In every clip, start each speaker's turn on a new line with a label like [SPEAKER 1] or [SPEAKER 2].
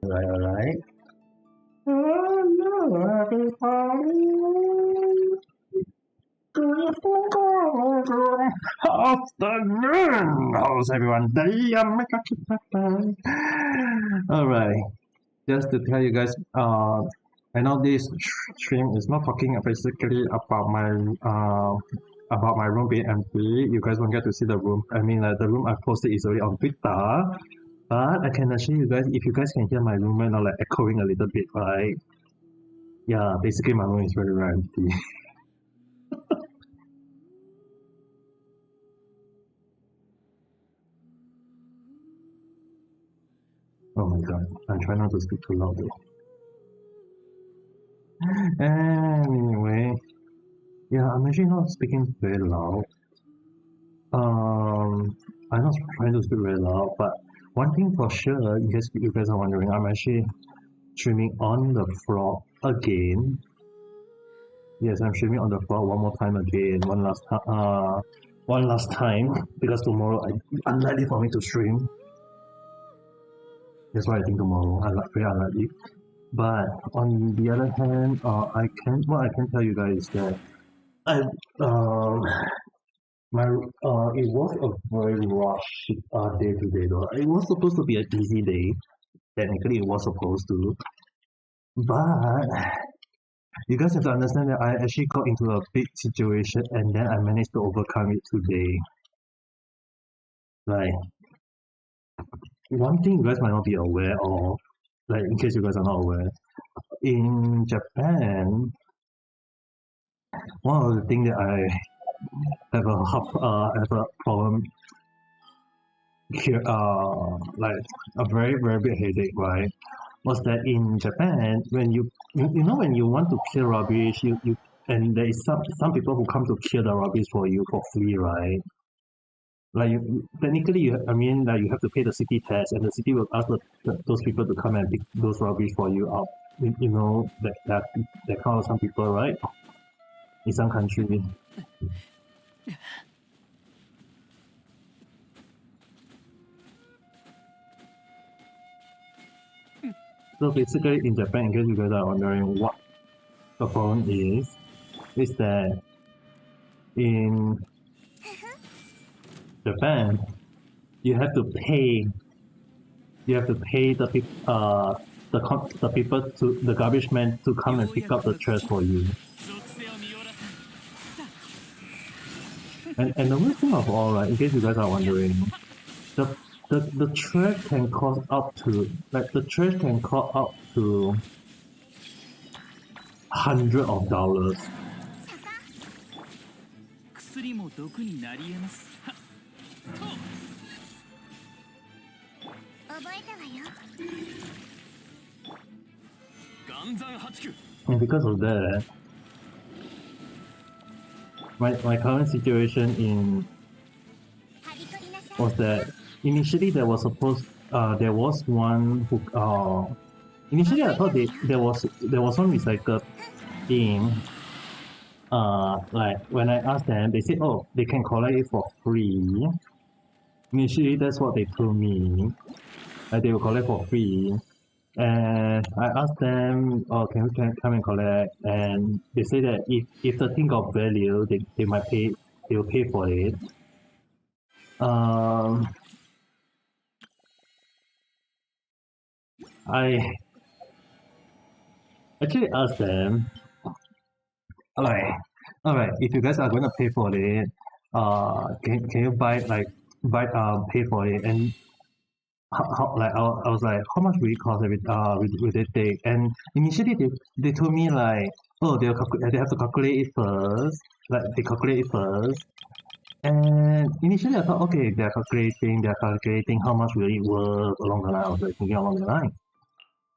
[SPEAKER 1] Alright. Hello, everybody. Good afternoon. How's everyone? Alright. Just to tell you guys, I know this stream is not talking basically about my room being empty. You guys won't get to see the room. I mean, the room I posted is already on Twitter. But I can assure you guys, if you guys can hear my room right now, like echoing a little bit, right? Yeah, basically my room is very, very empty. Oh my god, I'm trying not to speak too loud though. Anyway, yeah, I'm actually not speaking very loud. I'm not trying to speak very loud, but one thing for sure, in case you guys are wondering, I'm actually streaming on the floor again. Yes, I'm streaming on the floor one more time again, one last time, because tomorrow unlikely for me to stream. That's why I think tomorrow very unlikely. But on the other hand, what I can tell you guys is that it was a very rushed day today though. It was supposed to be an easy day. Technically, it was supposed to, but you guys have to understand that I actually got into a big situation and then I managed to overcome it today. Like, one thing you guys might not be aware of, like in case you guys are not aware, in Japan, one of the things that I have a problem here, like a very, very big headache, right? Was that in Japan, when you know when you want to clear rubbish, you and there is some people who come to clear the rubbish for you for free, right? Like technically, like you have to pay the city tax, and the city will ask those people to come and pick those rubbish for you up. You know that kind of some people, right? In some country. So basically, in Japan, in case you guys are wondering what the problem is that in Japan, you have to pay. You have to pay the people the garbage man to come and pick up the trash for you. And the worst thing of all, right? In case you guys are wondering, the trash can cost up to hundreds of dollars. And because of that, my current situation was that initially there was one who initially I thought there was one recycle thing. Like when I asked them, they said, oh, they can collect it for free. Initially, that's what they told me. Like they will collect for free. And I asked them, oh, can we come and collect? And they say that if the thing got value, they might pay. They will pay for it. I actually asked them, alright, if you guys are gonna pay for it, can you pay for it? And how like I was like, how much will it cost will it take? And initially they told me like, oh, they have to calculate it first. Like they calculate it first. And initially I thought, okay, they're calculating how much will it worth along the line. I was like thinking along the line.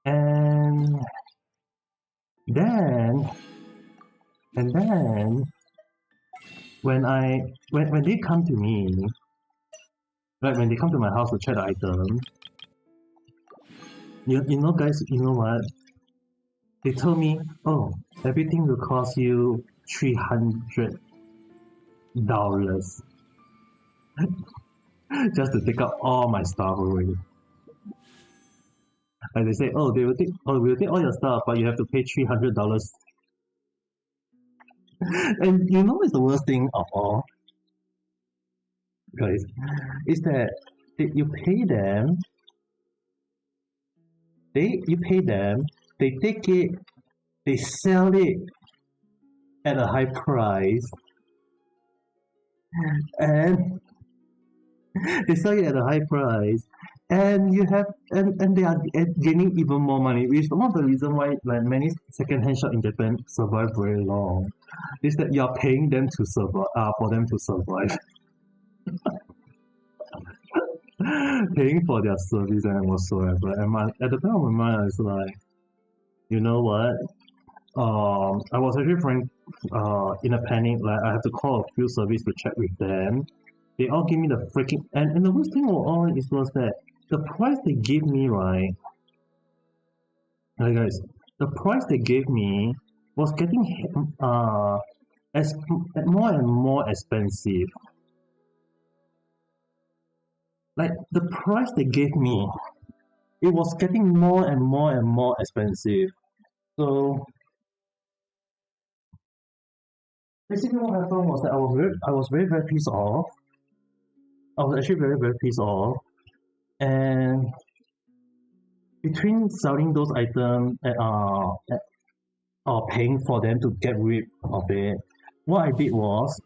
[SPEAKER 1] And then when they come to me, like when they come to my house to check the item, you know guys, you know what? They told me, oh, everything will cost you $300 just to take out all my stuff away. Like they say, oh, we'll take all your stuff, but you have to pay $300. And you know what's the worst thing of all, guys, is that you pay them, you pay them, they take it, they sell it at a high price, and they sell it at a high price, and you have and they are gaining even more money, which is one of the reason why like many second-hand shop in Japan survive very long, is that you are paying them to survive, for them to survive, paying for their service and whatsoever. And at the back of my mind, I was like, you know what? I was actually in a panic. Like I have to call a few service to check with them. They all give me the freaking and the worst thing of all is was that the price they gave me, right? Like guys, the price they gave me was getting as more and more expensive. Like the price they gave me, it was getting more and more and more expensive. So basically, what happened was that I was very very pissed off. I was actually very very pissed off, and between selling those items or paying for them to get rid of it, what I did was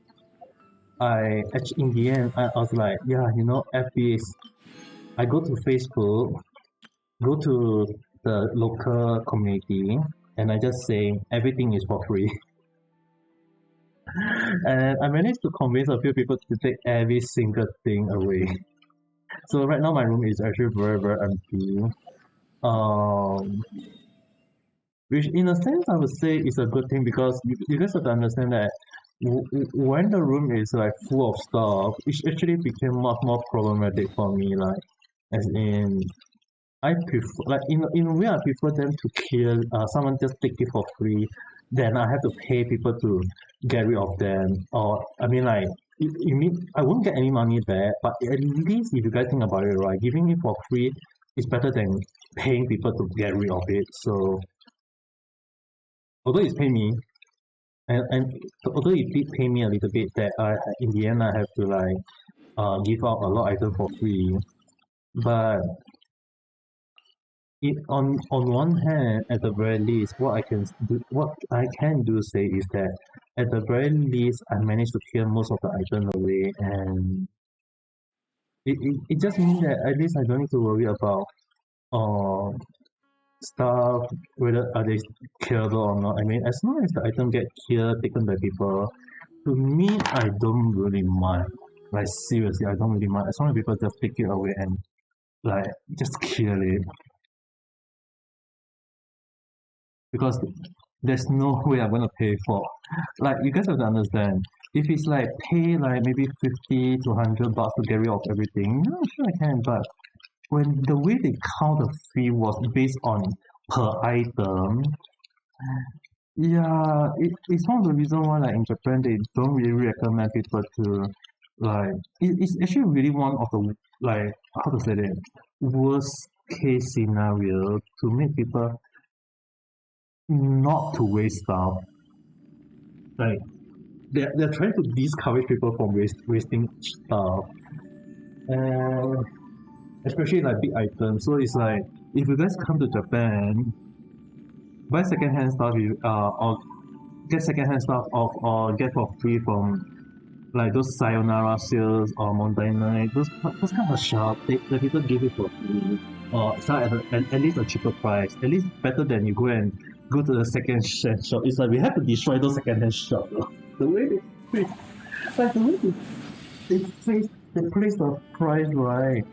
[SPEAKER 1] I actually in the end I was like, yeah, you know, F this. I go to Facebook, go to the local community, and I just say everything is for free. And I managed to convince a few people to take every single thing away. So right now my room is actually very very empty. Um, which in a sense I would say is a good thing because you guys have to understand that when the room is like full of stuff, it actually became much more problematic for me. Like as in I prefer like in a way I prefer them to kill someone just take it for free, then I have to pay people to get rid of them. Or I mean like you mean I won't get any money back, but at least if you guys think about it, right, giving it for free is better than paying people to get rid of it. So although it's pay me and although it did pay me a little bit that I in the end I have to like give out a lot of items for free, but on one hand, at the very least, what I can do say is that at the very least, I managed to clear most of the items away, and it just means that at least I don't need to worry about uh stuff whether are they killable or not. I mean, as long as the item get killed, taken by people, to me, I don't really mind. Like seriously, I don't really mind as long as people just take it away and like just kill it. Because there's no way I'm gonna pay for. Like you guys have to understand. If it's like pay like maybe 50 to $100 to get rid of everything, yeah, sure I can. But when the way they count the fee was based on per item, yeah, it's one of the reasons why like in Japan they don't really recommend people to like it's actually really one of the like how to say it worst case scenario to make people not to waste stuff. Like they're trying to discourage people from wasting stuff, and especially like big items. So it's like if you guys come to Japan, buy secondhand stuff, you or get secondhand stuff off or get for free from like those sayonara sales or Monday night, those kind of shop, the people give it for free or sell at least a cheaper price. At least better than you go and go to the second hand shop. It's like we have to destroy those second hand shop. The way they like the way they place the price right.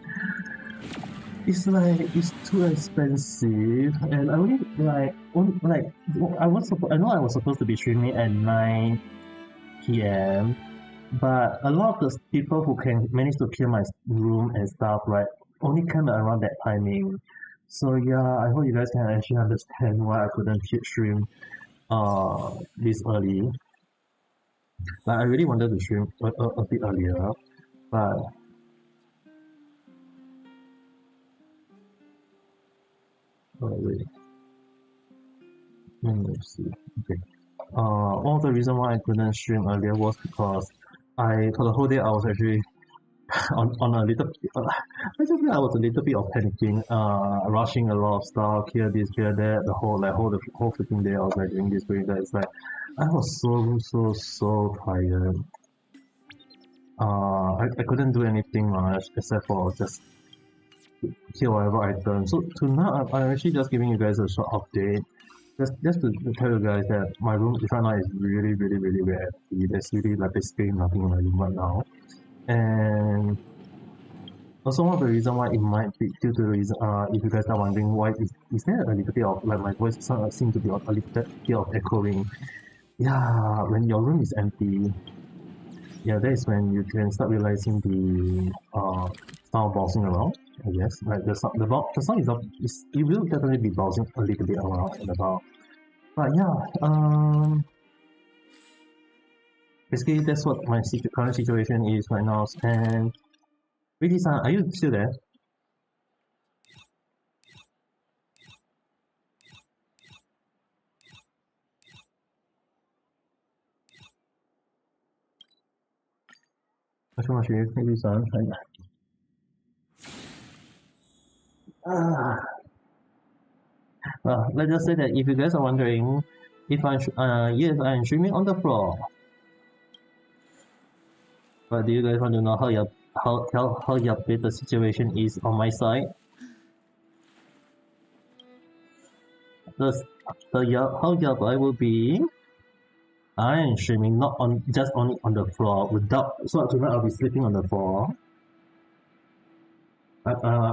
[SPEAKER 1] It's like it's too expensive, and I only like I know I was supposed to be streaming at 9 p.m. But a lot of the people who can manage to clear my room and stuff, right, only came around that timing. So yeah, I hope you guys can actually understand why I couldn't hit stream this early. Like I really wanted to stream a bit earlier, but Oh, wait. Let me see. Okay. One of the reason why I couldn't stream earlier was because for the whole day I was actually on a little I was a little bit of panicking, rushing a lot of stuff here, this, here, that, the whole freaking day I was like doing that. It's like I was so tired. I couldn't do anything much except for just kill whatever item. So tonight I'm actually just giving you guys a short update. Just to tell you guys that my room right now is really very empty. There's really like basically nothing in my room right now. And also one of the reason why it might be due to the reason if you guys are wondering why is there a little bit of like my voice seem to be a little bit of echoing. Yeah, when your room is empty, yeah, that is when you can start realizing the sound bouncing around. I guess like the sound is it will definitely be bouncing a little bit around and about. But yeah, basically that's what my current situation is right now. And really, son, are you still there? Maybe son. Let's just say that if you guys are wondering if yes, I'm streaming on the floor. But do you guys want to know how yup the situation is on my side? How yup I will be. I am streaming not on just only on the floor so tonight I'll be sleeping on the floor.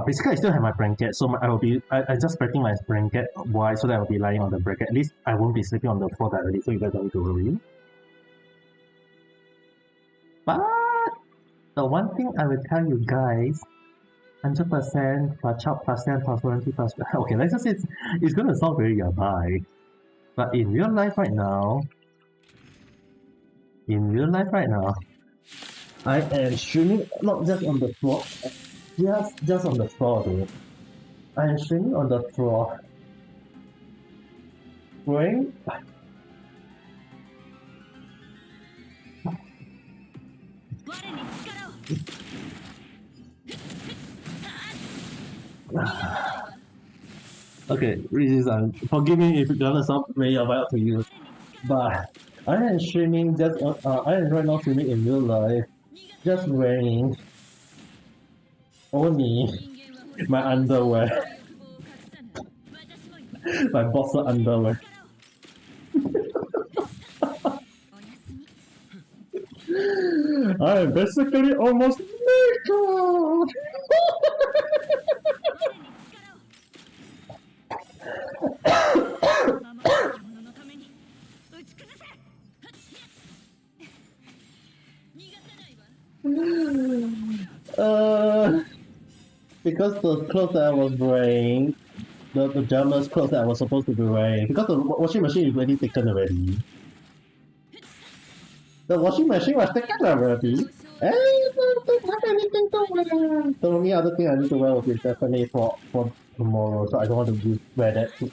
[SPEAKER 1] Basically I still have my blanket, so I just spreading my blanket wide so that I'll be lying on the blanket. At least I won't be sleeping on the floor directly, so you guys don't need to worry. But the one thing I will tell you guys, 100% plus chop plus 10 plus warranty plus okay, let's just say it's gonna sound very yabai. But in real life right now, I am streaming not just on the floor, just on the floor though. I am streaming on the floor. Going okay, reason. Forgive me if it doesn't sound very about to you, but I am streaming I am right now streaming in real life, just wearing only my underwear, my boxer underwear. I am basically almost naked. Because the clothes that I was wearing, the pajamas clothes that I was supposed to be wearing, because the washing machine is already taken already. The washing machine was taken already. I don't have anything to wear. The only other thing I need to wear will be definitely for tomorrow, so I don't want to wear that too.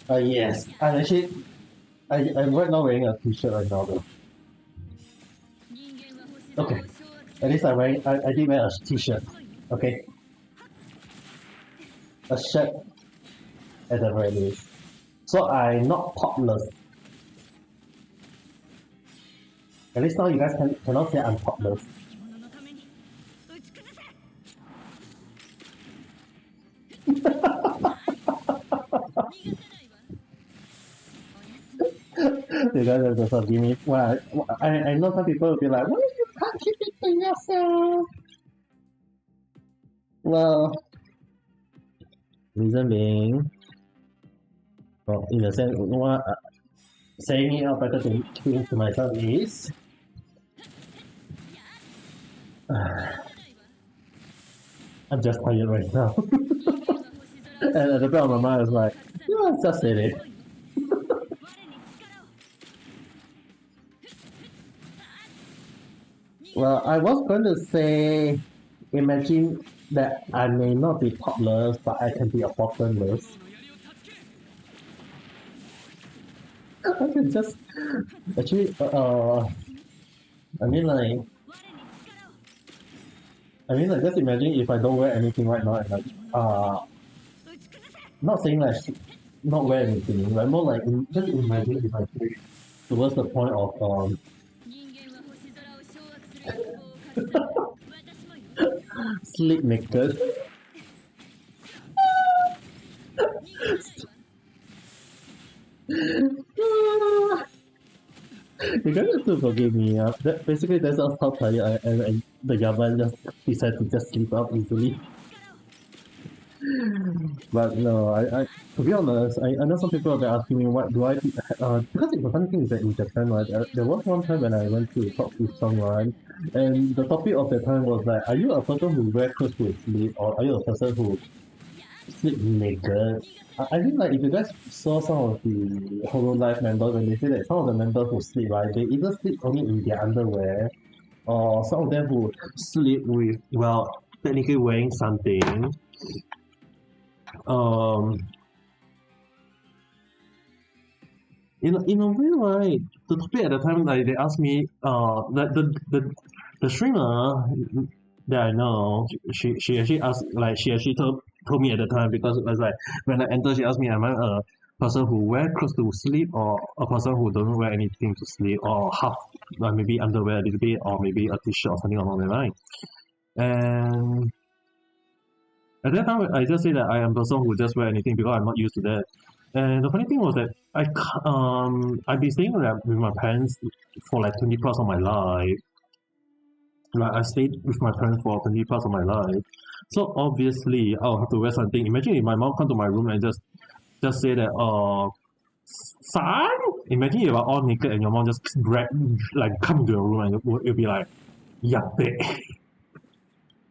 [SPEAKER 1] Yes. I'm right now wearing a t-shirt right now though. Okay. At least I did wear a t-shirt. Okay. A shirt at the very least. So I'm not topless. At least now you guys cannot say I'm topless. You guys have to forgive me. Well, I know some people will be like, why you can't keep it to yourself? Well, reason being, well, in a sense, saying it out better to myself is, I'm just tired right now. And at the back of my mind, I was like, you know, just said it. Well, I was going to say, imagine that I may not be topless, but I can be a bottomless. I can just actually, I mean like, just imagine if I don't wear anything right now, and like, not saying like not wear anything, but more like just imagine if I play towards the point of sleep naked. You guys have to forgive me. Basically, that's how tired I am, and the Yaman just decided to just sleep up easily. But no, to be honest, I know some people have been asking me what do I because the funny thing is that in Japan, right, there was one time when I went to talk with someone, and the topic of the time was like, are you a person who wear clothes to sleep, or are you a person who sleep naked? I think like if you guys saw some of the Hololive members, when they say that some of the members who sleep, right, they either sleep only in their underwear, or some of them who sleep with, well, technically wearing something. Um, in a way, right, the topic at the time, like they asked me, the streamer that I know, she actually asked, like she actually told me at the time, because it was like when I entered, she asked me, am I a person who wear clothes to sleep, or a person who don't wear anything to sleep, or half, like maybe underwear a little bit, or maybe a t-shirt or something along the line. And at that time, I just say that I am a person who just wear anything because I'm not used to that. And the funny thing was that I've been staying with my parents for like 20 plus of my life. Like I stayed with my parents for 20 plus of my life. So obviously I'll have to wear something. Imagine if my mom come to my room and just say that son, imagine if you're all naked and your mom just grab, like come into your room, and you'll be like, yappe.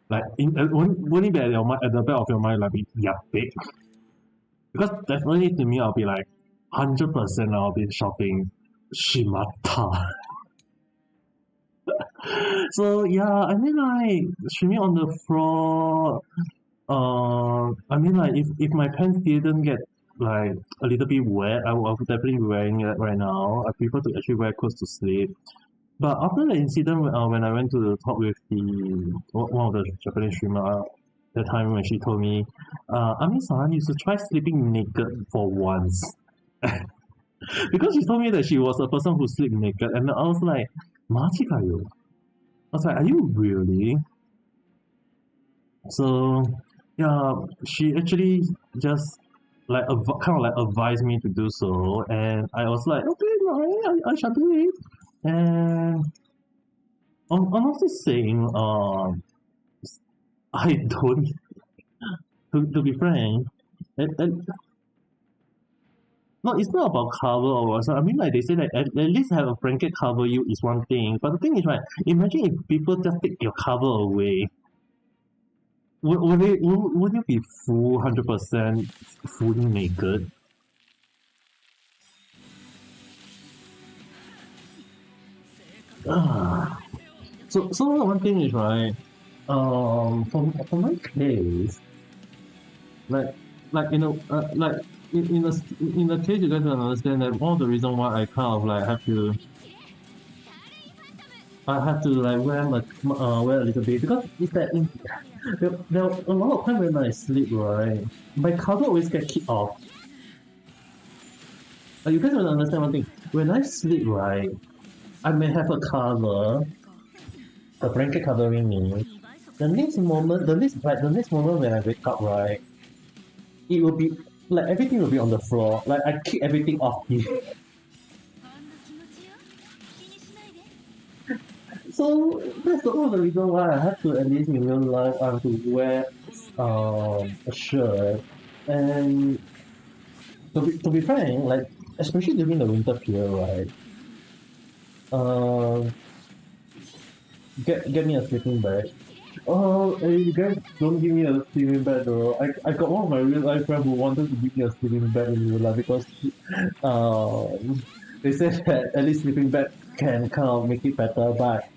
[SPEAKER 1] Like won't it be at at the back of your mind, like yappe? Because definitely to me, I'll be like 100% I'll be shouting Shimata. So yeah, I mean like streaming on the floor. I mean like if my pants didn't get like a little bit wet, I would definitely be wearing it right now. I prefer to actually wear clothes to sleep. But after the incident, when I went to talk with one of the Japanese streamer, the time when she told me, Ami-san, you should try sleeping naked for once. Because she told me that she was a person who sleep naked, and I was like, Machi ka yo? I was like, are you really? So yeah, she actually just like kind of like advised me to do so, and I was like, okay, no, I shall do it. And honestly saying, I don't. To be frank, and no, it's not about cover or what. So I mean, like they say that at least have a blanket cover you is one thing. But the thing is, right? Imagine if people just take your cover away. Would you be 100% fully naked? Ah. So one thing is, right. For my case, like like in the case, you guys don't understand that one of the reason why I kind of like have to like wear a little bit, because it's that there are a lot of time when I sleep, right, my cover always get kicked off. You guys don't understand one thing. When I sleep, right, I may have a cover, a blanket covering me. The next moment when I wake up, right, it will be like everything will be on the floor. Like I kick everything off me. So that's one of the reason why I have to, at least in real life, I have to wear a shirt. And to be frank, like especially during the winter period, right? Uh, get me a sleeping bag. Oh, hey, you guys don't give me a sleeping bag though. I got one of my real life friend who wanted to give me a sleeping bag in real life, because they said that at least sleeping bag can kind of make it better, but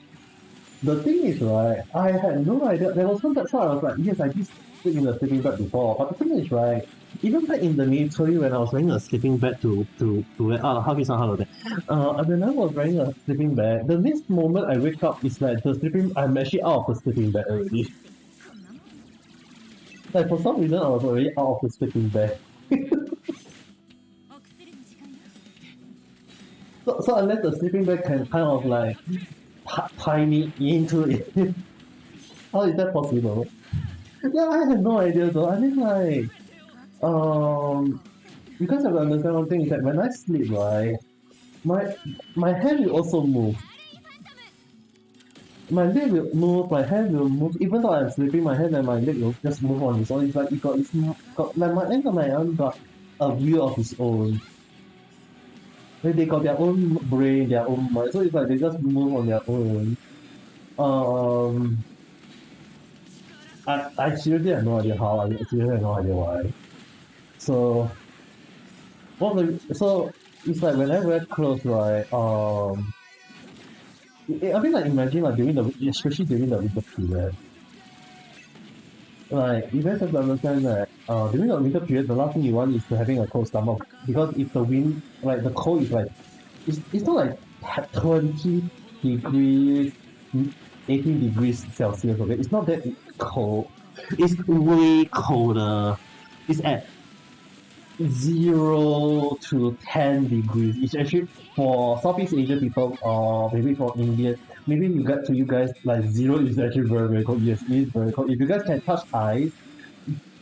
[SPEAKER 1] The thing is, right, I had no idea. There was one time, so I was like, yes, I did sleep in a sleeping bag before. But the thing is, right, even back in the military when I was wearing a sleeping bag to wear, how is hello there. When I was wearing a sleeping bag, the next moment I wake up is like I'm actually out of the sleeping bag already. Like for some reason I was already out of the sleeping bag. So unless the sleeping bag can kind of like tie me into it, how is that possible? Yeah, I had no idea though. I mean like um because I understand one thing is that when I sleep, right, my my hand will also move. My leg will move, my hand will move. Even though I'm sleeping, my hand and my leg will just move on its own. It's like it's got like my hand and my arm got a view of its own. Like they got their own brain, their own mind. So it's like they just move on their own. Um, I seriously have no idea how. I seriously have no idea why. So so it's like when I wear clothes, right? I mean, like imagine like during especially during the winter period, like you guys have to understand that during the winter period, the last thing you want is to having a cold stomach because if the wind, like the cold is like it's not like 20 degrees, 18 degrees Celsius. Okay, it's not that cold. It's way colder. It's at 0 to 10 degrees. It's actually for Southeast Asia people, or maybe for Indian, maybe you guys like zero is actually very very cold. Yes, it is very cold. If you guys can touch ice,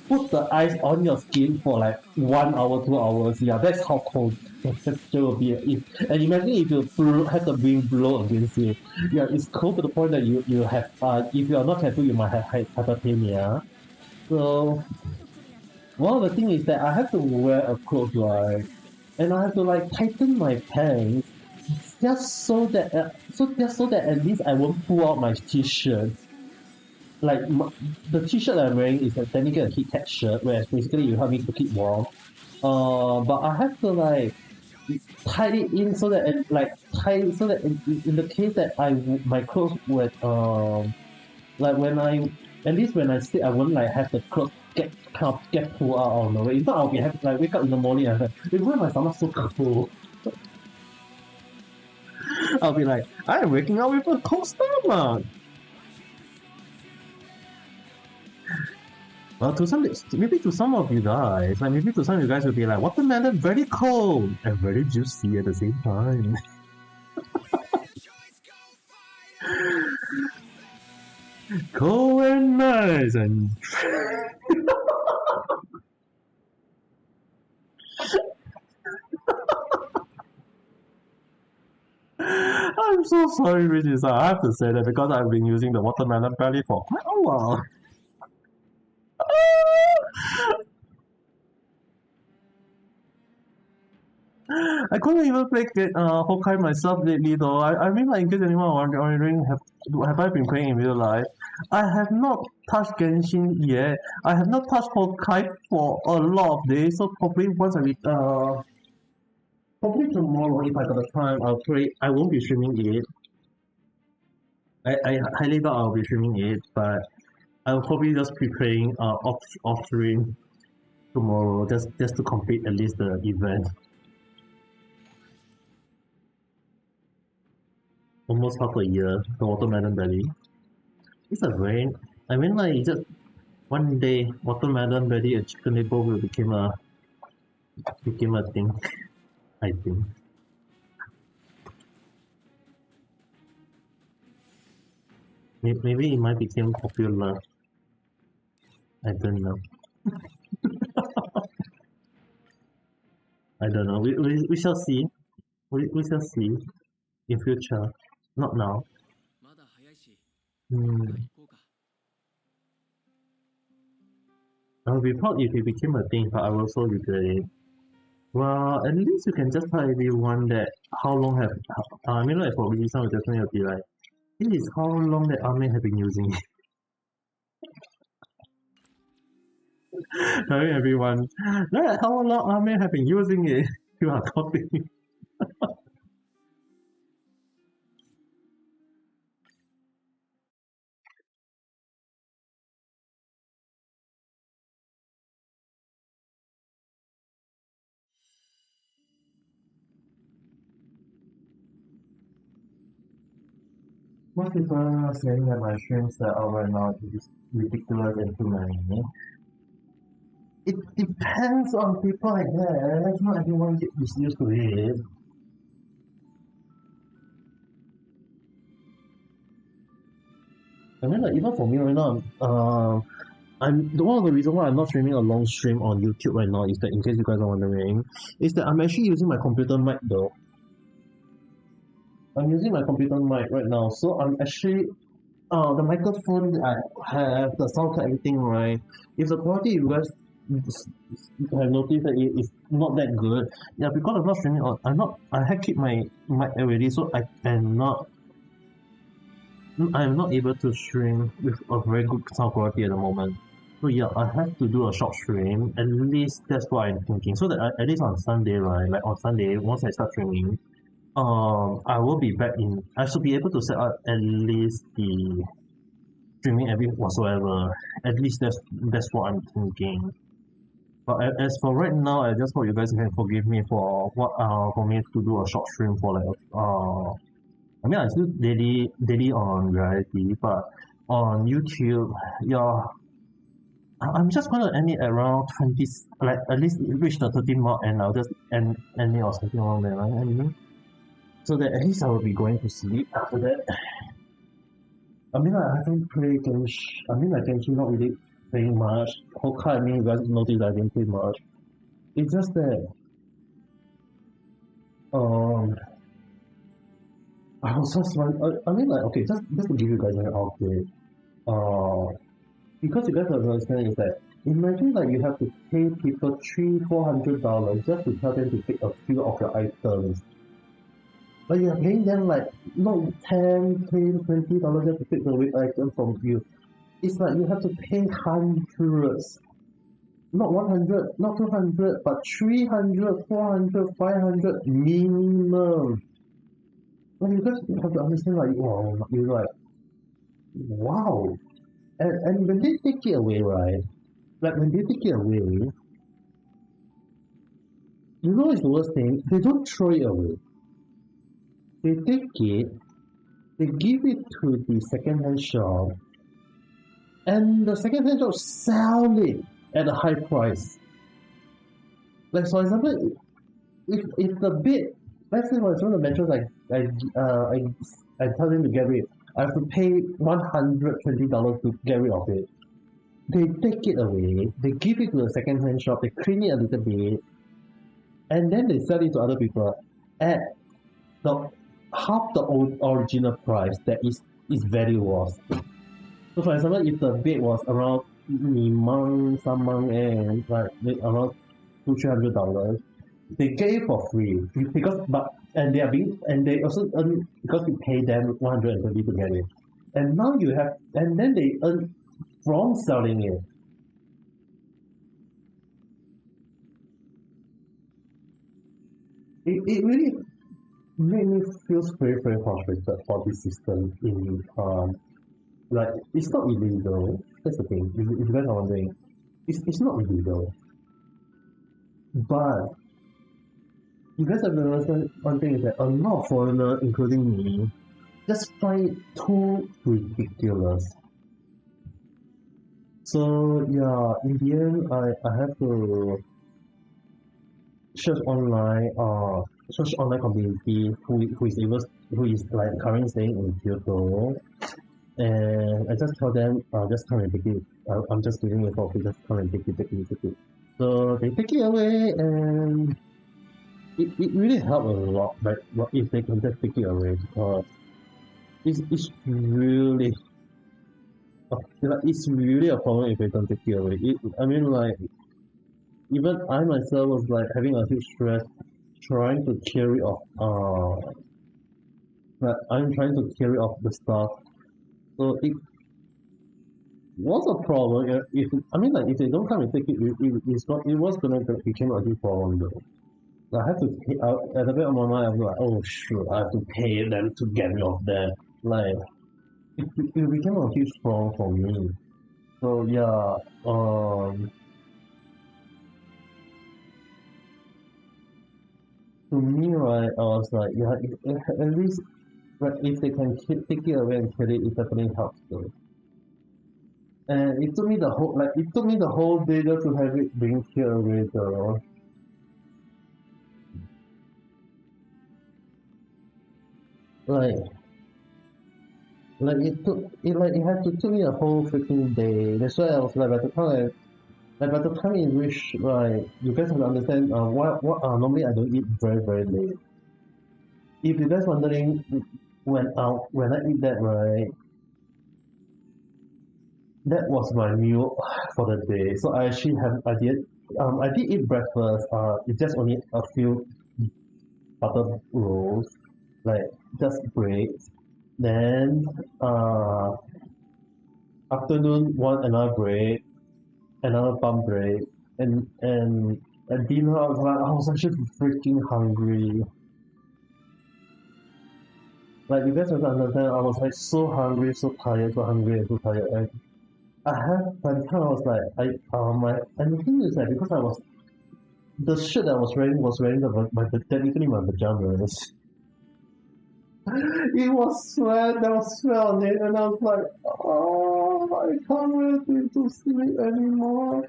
[SPEAKER 1] put the ice on your skin for like 1 hour, 2 hours. Yeah, that's how cold the temperature will be. And imagine if you have the wind blow against you. Yeah, it's cold to the point that you have if you are not careful, you might have hypothermia. So one of the thing is that I have to wear a clothes, right, and I have to like tighten my pants just so that at least I won't pull out my t-shirt. Like the t-shirt I'm wearing is technically a heat tech shirt, where basically you help me to keep warm. But I have to like tie it in so that so that in the case that my clothes would like when I at least when I sleep I won't like have the clothes get pulled out on the way. If not I'll be having like wake up in the morning and like, why my stomach so cold? I'll be like, I'm waking up with a cold stomach. Well, maybe to some of you guys, like maybe to some of you guys will be like, watermelon very cold and very juicy at the same time. Cold and nice and I'm so sorry, Regis. I have to say that because I've been using the watermelon belly for quite a while. I couldn't even play Honkai myself lately though. I mean like in case anyone wondering have I been playing in real life? I have not touched Genshin yet. I have not touched Honkai for a lot of days, so probably once probably tomorrow if I got the time I'll play. I won't be streaming it. I highly doubt I'll be streaming it, but I'll probably just be playing off stream tomorrow just to complete at least the event. Almost half a year, the watermelon belly. It's a very I mean like just one day watermelon belly and chicken nipple will became a thing, I think. Maybe it might become popular. I don't know. I don't know. We shall see. We shall see in future. Not now. Hmm. I will be proud if it became a thing, but I will also regret it. Well, at least you can just tell everyone that how long have I mean like for me, some will definitely be like, this is how long that army have been using it. Telling everyone, that how long army have been using it. You are talking. Most people are saying that my streams that are right now is ridiculous and too many. It depends on people, I guess. Not everyone is used to it. I mean, like even for me right now, I'm one of the reasons why I'm not streaming a long stream on YouTube right now is that, in case you guys are wondering, is that I'm actually using my computer mic though. I'm using my computer mic right now, so I'm actually the microphone that I have, the sound card, everything, right? If the quality you guys have noticed that it is not that good, yeah, because I'm not streaming on, I have keep my mic already, so I'm not able to stream with a very good sound quality at the moment. So yeah, I have to do a short stream. At least that's what I'm thinking. So that at least on Sunday, right? Like on Sunday, once I start streaming, I will be back in. I should be able to set up at least the streaming every whatsoever. At least that's what I'm thinking. But as for right now, I just hope you guys can forgive me for me to do a short stream for like I mean I still daily on reality, but on YouTube, yeah, I'm just gonna end it around 20, like at least reach the 13 mark, and I'll just end it or something along that line. I mean, so that at least I will be going to sleep after that. I mean, I haven't played Genshin. I mean, like Genshin not really playing much. Honkai, I mean, you guys notice I didn't play much. It's just that um, I was just I mean, like okay, just to give you guys an update. Because you guys have to understand is that imagine like you have to pay people $300-400 just to tell them to pick a few of your items. But you're paying them like not 10, 10, $20 just to pick the weak item from you. It's like you have to pay hundreds. Not 100, not 200, but 300, 400, 500 minimum. Like you guys have to understand like wow, you're like wow. And when they take it away, right? Like when they take it away, you know it's the worst thing? They don't throw it away. They take it, they give it to the second-hand shop, and the second-hand shop sell it at a high price. Like for example, if the bid, let's say for example the mattress I tell them to get rid, I have to pay $120 to get rid of it. They take it away, they give it to the second-hand shop, they clean it a little bit, and then they sell it to other people at the half the original price that its value was. So for example, if the bed was around some and like around $200-300, they get it for free because and they also earn because we pay them 120 to get it. And now you have and then they earn from selling it. It really made me feel very very frustrated for this system in like it's not illegal. That's the thing. If you guys are wondering, it's not illegal. But you guys have to understand one thing is that a lot of foreigners, including me, just find it too ridiculous. So yeah, in the end, I have to search online community who is like currently staying in Kyoto, and I just tell them just come and take it. I'm just giving it for free. Just come and take it. So they take it away, and it really helped a lot. Like if they can just take it away, because it's really it's really a problem if they don't take it away. I mean, like even I myself was like having a huge stress trying to carry off like I'm trying to carry off the stuff. So it was a problem. If I mean like if they don't come and take it was gonna become a big problem though. I have to pay at the back of my mind I was like, oh shoot, I have to pay them to get rid of that. Like it became a huge problem for me. So yeah, to me right, I was like, yeah, at least But if they can take it away and kill it, it definitely helps though. And it took me the whole day just to have it being killed away though. Like it had to took me a whole freaking day. That's why I was like by the time in which you guys have to understand what normally I don't eat very late. If you guys wondering when I eat that right, that was my meal for the day. So I did eat breakfast. It's just only a few butter rolls, like just breaks. Then uh afternoon one another break, another pump break, and at dinner I was actually freaking hungry. Like you guys have to understand, I was like so hungry, so tired, so hungry and so tired. And I have by the time I was like my and the thing is that because I was the shirt that I was wearing my technically my pajamas. It was sweat, there was sweat on it, and I was like, oh, I can't wait to sleep anymore.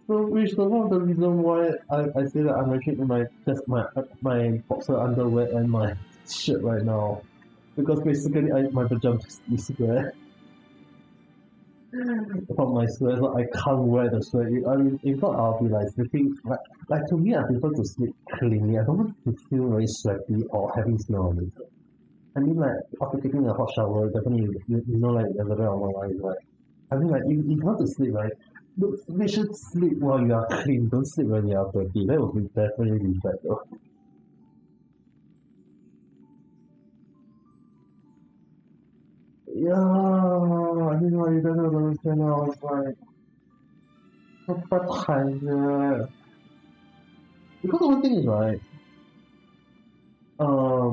[SPEAKER 1] So, which is one of the reason why I say that I'm actually in my boxer underwear and my shirt right now, because basically my pajamas is wet from my sweat, so I can't wear the sweat. I mean, if not, I'll be like sleeping like to me, I prefer to sleep cleanly. I don't want to feel very sweaty or having smell on it. I mean, like, after taking a hot shower, definitely, you know, like, there's a bit of my life, like, I mean, like, if you want to sleep, right, you should sleep while you are clean. Don't sleep when you are dirty. That would be definitely be better. Yeah, I mean, like, you guys don't understand. I was like, super tired. Because the one thing is, right,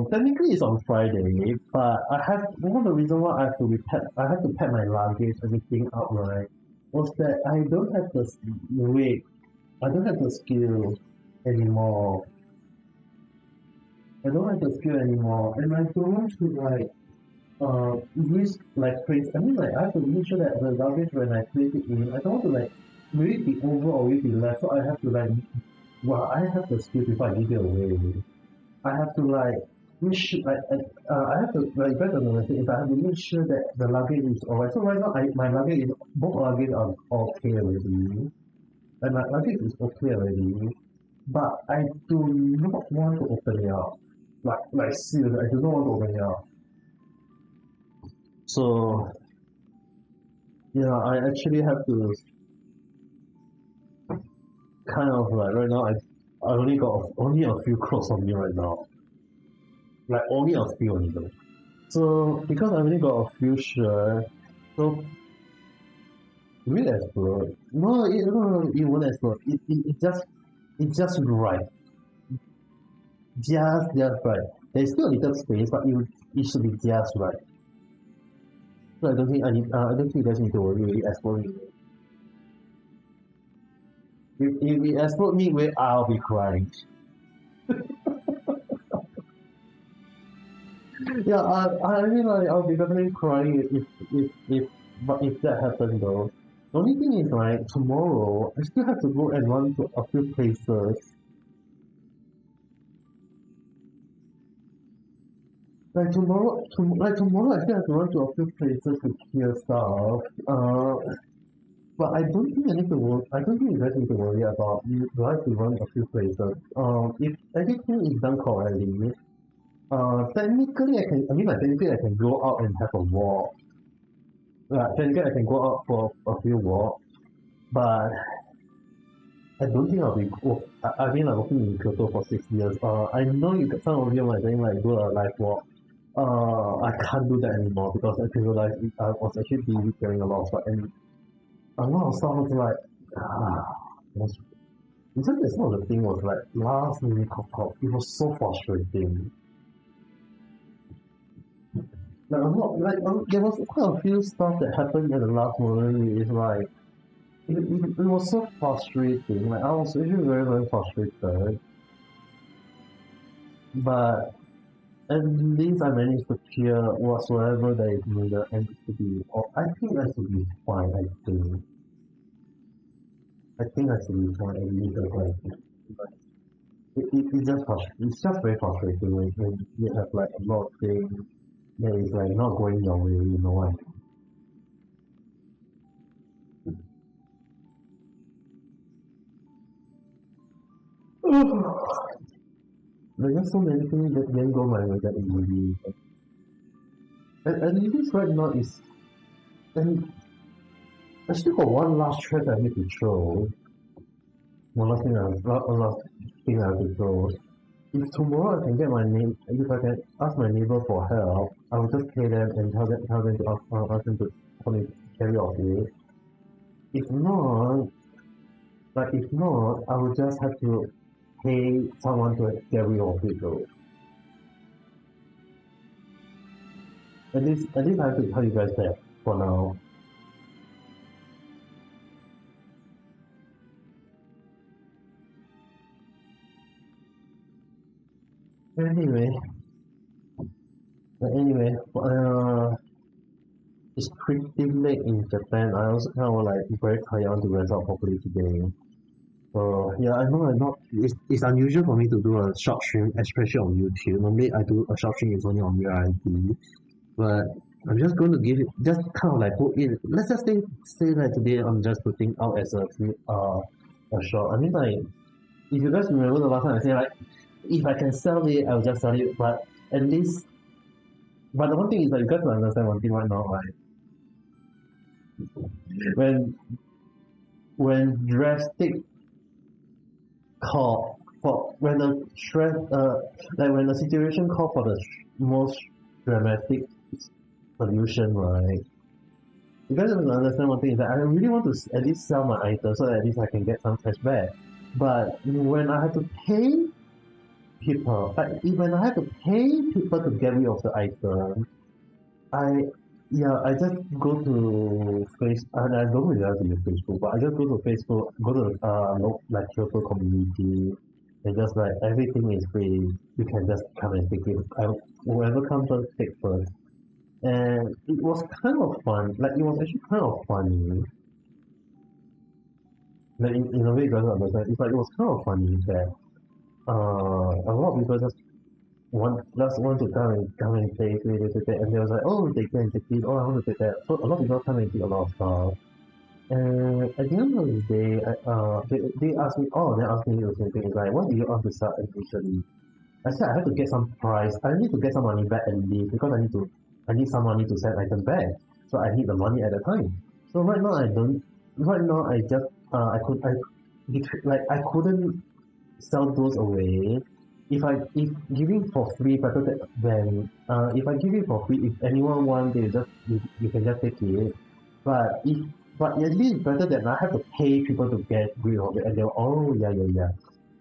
[SPEAKER 1] technically it's on Friday, but I have one of the reason why I have to pack my luggage, everything out, right, was that I don't have the weight, I don't have the skill anymore. I don't have the skill anymore, and I don't want to risk like place. I mean, like I have to make sure that the luggage when I place it in, I don't want to like will it be over or will it be less. So I have to like, well, I have the skill before I give it away. I have to like make sure I have to like better than if I have to make sure that the luggage is alright. So right now my luggage is both luggage are okay already. And my luggage is okay already. But I do not want to open it up. Like seriously, I do not want to open it up. So yeah, I actually have to kind of like right now I only got only a few clothes on me right now. Like only a few only though. So because I only got a few shirts, so it will explode. No, it won't explode. It's just right. Just right. There's still a little space, but it should be just right. So I don't think I don't think you guys need to worry really exploding. If it explode midway, I'll be crying. Yeah, I mean like I'll be definitely crying if that happens though. The only thing is like tomorrow I still have to go and run to a few places. Like tomorrow I still have to run to a few places to clear stuff. But I don't think I need to worry. I don't think you guys need to worry about you have to run a few places. If everything is done correctly, technically I can. I mean, like technically I can go out and have a walk. Technically I can go out for a few walks, but I don't think I'll be. I mean, like working in Kyoto for 6 years. I know you. Some of you might think like do a life walk. I can't do that anymore because I realized I was actually busy carrying a lot of stuff and a lot of stuff was like was in fact some of the thing was like last minute cop. It was so frustrating. Like a lot like there was quite a few stuff that happened at the last moment. It's like it was so frustrating. Like I was actually very frustrated. But At least I managed to clear whatsoever that is needed and it should be, or I think I should be fine, I think. I think I should be fine at least that's what I think. But it's just very frustrating when you have like a lot of things that is like not going your way, you know what I mean? There's just so many things that didn't go my way that it really and this right now is and I still got one last thread I need to throw. One last thing I have to throw. If tomorrow I can get my name, if I can ask my neighbor for help, I will just pay them and tell them to ask them to help me carry off it. If not, if not, I will just have to pay someone to carry off it though. At least I have to tell you guys that for now. Anyway, it's pretty late in Japan. I also kind of like very tired. I want to rest out properly today. So yeah, I know I'm not. It's unusual for me to do a short stream, especially on YouTube. Normally, I do a short stream is only on reality, but I'm just going to give it just kind of like put in. Let's just say that today I'm just putting out as a short. I mean like if you guys remember the last time I said like if I can sell it, I'll just sell it. But at least, but the one thing is that you guys will understand one thing right now, right? When drastic call for when the stress when the situation call for the most dramatic solution, right? You guys will understand one thing is that I really want to at least sell my item so that at least I can get some cash back. But when I have to pay people, like when I have to pay people to get rid of the item, I yeah, I just go to and I don't really like to use Facebook, but I just go to Facebook, go to like Kyoto community, and just like everything is free. You can just come and take it. Whoever comes first, take first. And it was kind of fun. Like it was actually kind of funny. Like in a way, you guys understand. It's like it was kind of funny that a lot of people just want to come and take it, and they was like, oh, they can take it. Oh, I want to take that. So a lot of people come and take a lot of stuff. And at the end of the day, they asked me, oh, they asked me the same thing. It's like, what do you want to start initially? I said I have to get some price. I need to get some money back at least because I need some money to send item back. So I need the money at the time. So right now I don't. Right now I just I couldn't sell those away. If giving for free better than if I give it for free, if anyone wants, you can just take it. But if but at least better than I have to pay people to get rid of it, and they're oh yeah.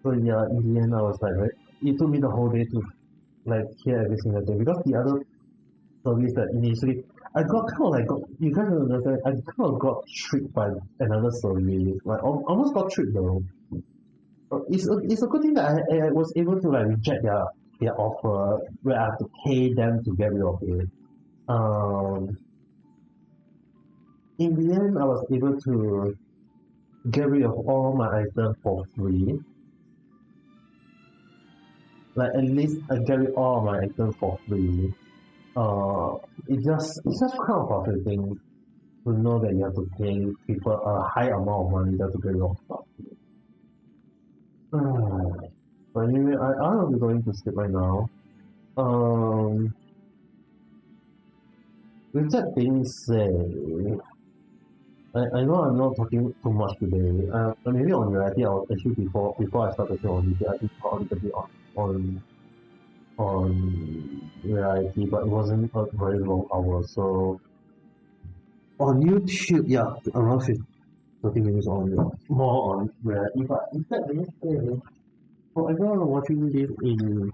[SPEAKER 1] So yeah, in the end I was like, right, it took me the whole day to like hear every single thing because the other service that initially I got kind of like you guys don't understand, I kind of got tricked by another service, like almost got tricked though. It's a good thing that I was able to like reject their offer where I have to pay them to get rid of it. Um, in the end, I was able to get rid of all my items for free. Like at least I get rid of all my items for free. It's just kind of frustrating to know that you have to pay people a high amount of money just to get rid of stuff. But anyway, I'll be going to sleep right now. Um, with that being said, I know I'm not talking too much today. Maybe on reality, I'll actually before I start talking on reality, I did talk a little bit on reality, but it wasn't a very long hour. So on YouTube, yeah, around 30 minutes on more on reality. But in fact, let me say, for everyone watching this in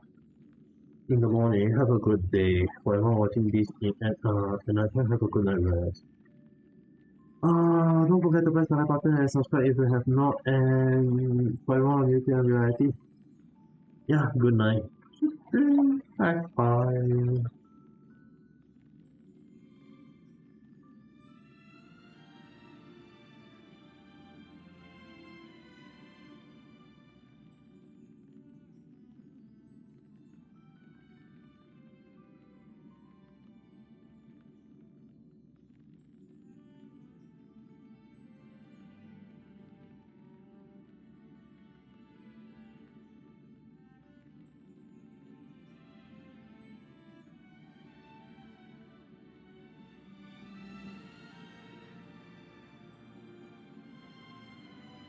[SPEAKER 1] the morning, have a good day. For everyone watching this at night time, have a good night rest. Don't forget to press the like button and subscribe if you have not. And for everyone on YouTube and Variety, yeah, good night. Bye bye.